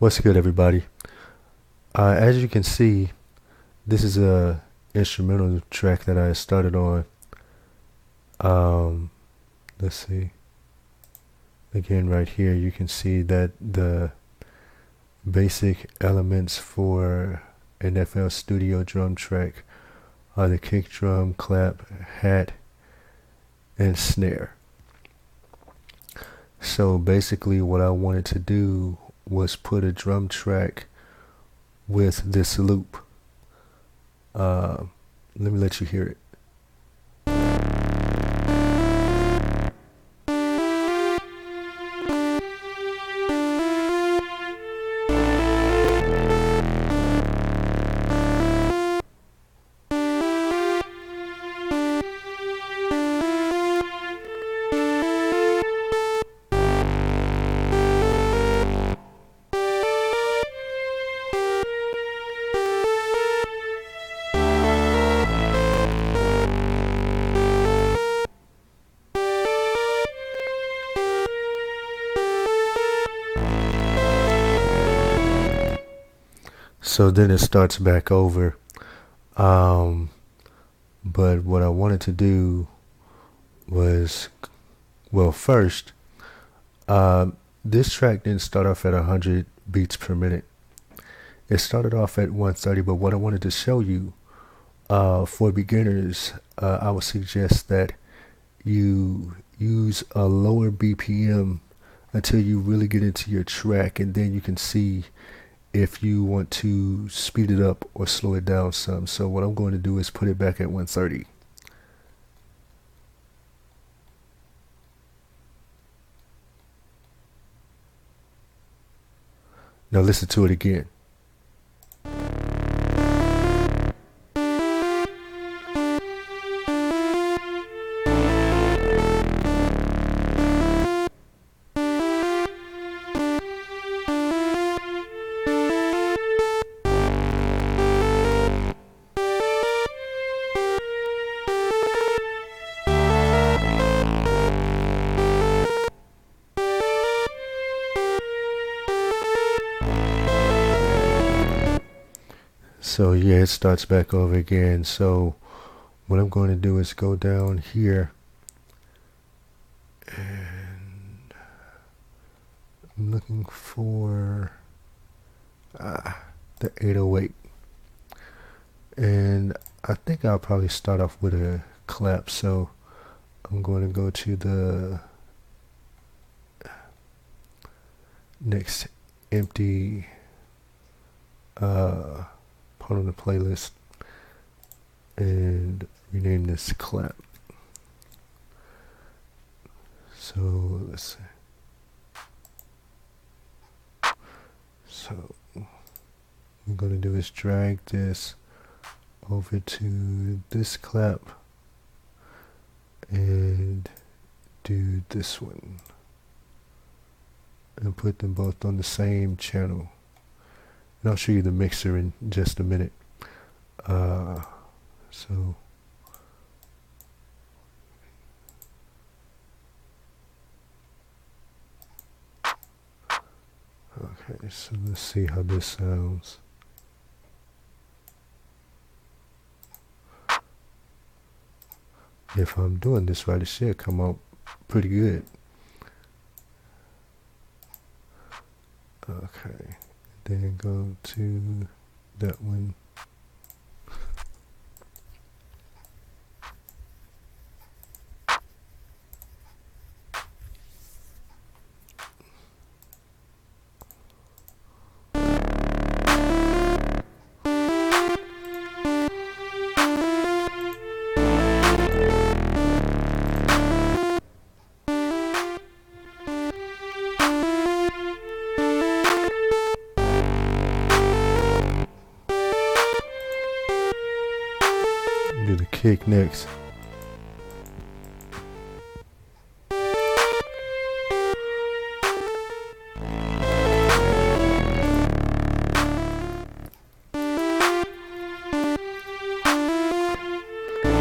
What's good, everybody? As you can see, this is a instrumental track that I started on. Um, let's see. Again, right here, you can see that the basic elements for an FL Studio drum track are the kick drum, clap, hat, and snare. So basically, what I wanted to do was put a drum track with this loop. Uh, Let me let you hear it. So then it starts back over. Um, but what I wanted to do was, well, first, this track didn't start off at 100 beats per minute. It started off at 130, but what I wanted to show you, for beginners, I would suggest that you use a lower BPM until you really get into your track, and then you can see if you want to speed it up or slow it down some. So what I'm going to do is put it back at 130. Now listen to it again. So yeah, it starts back over again. So what I'm going to do is go down here, and I'm looking for the 808. And I think I'll probably start off with a clap. So I'm going to go to the next empty part of the playlist and rename this clap. So let's see. So what I'm going to do is drag this over to this clap and do this one and put them both on the same channel. And I'll show you the mixer in just a minute. So okay, so let's see how this sounds. If I'm doing this right, it should come out pretty good. Okay, then go to that one. Do the kick next.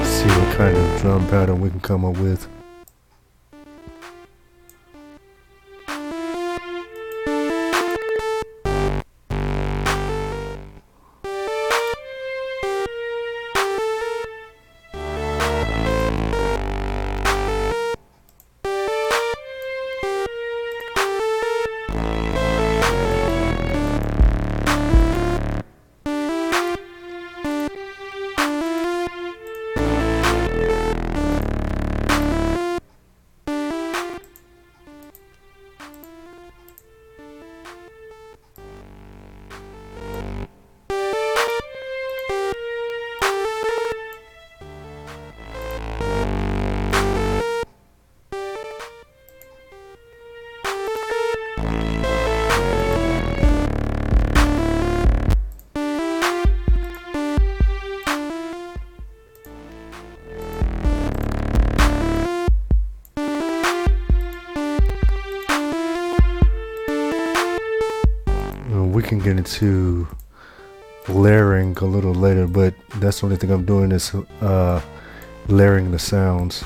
See what kind of drum pattern we can come up with. We can get into layering a little later, but that's the only thing I'm doing is layering the sounds.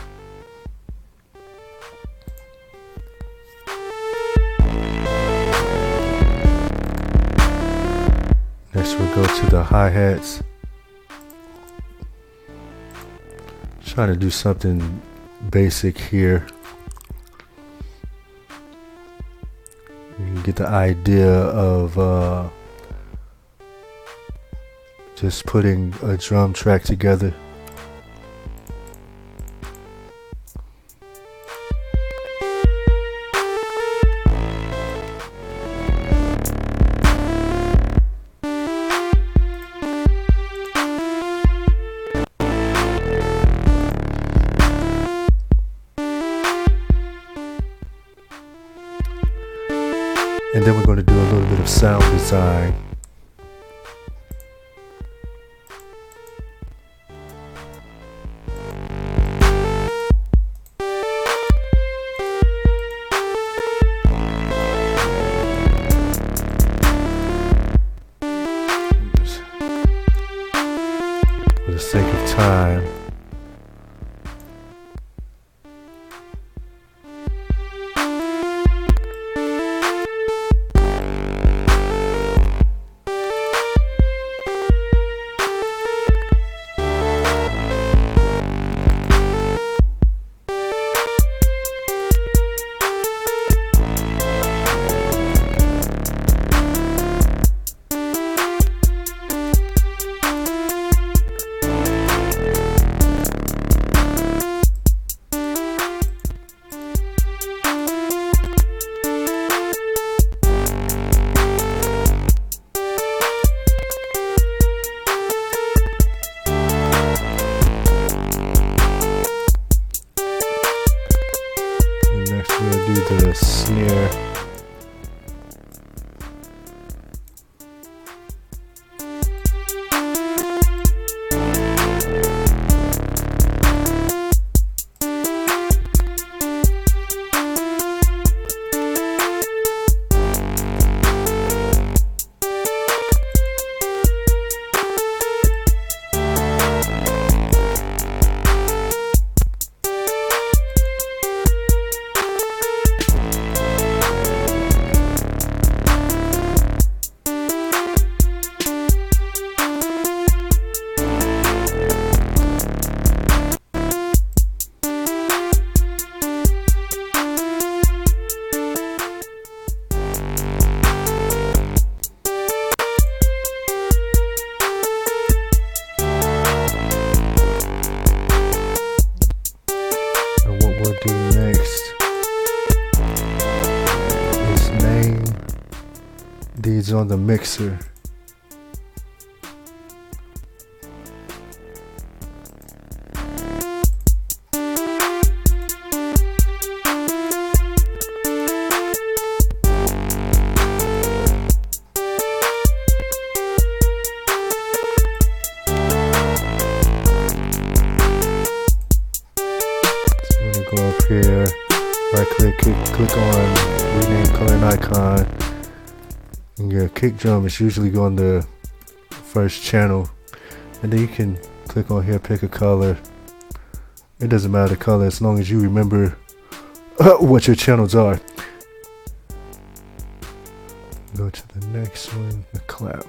Next we'll go to the hi-hats. Trying to do something basic here. You can get the idea of just putting a drum track together. And then we're going to do a little bit of sound design. For the sake of time, we'll do the snare. These on the mixer. So I'm gonna go up here, right click on rename color and icon. And your kick drum is usually on the first channel, and then you can click on here, pick a color. It doesn't matter the color as long as you remember what your channels are. Go to the next one, the clap.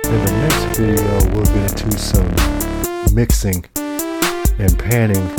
In the next video, we'll get into some mixing and panning.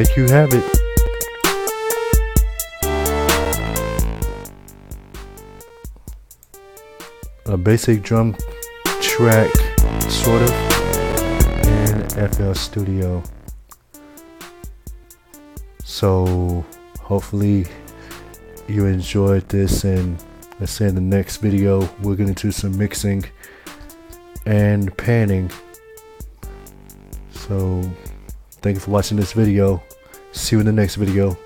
there you have it. A basic drum track, sort of, in FL Studio. So hopefully you enjoyed this, and let's say in the next video we'll get into some mixing and panning. So thank you for watching this video. See you in the next video.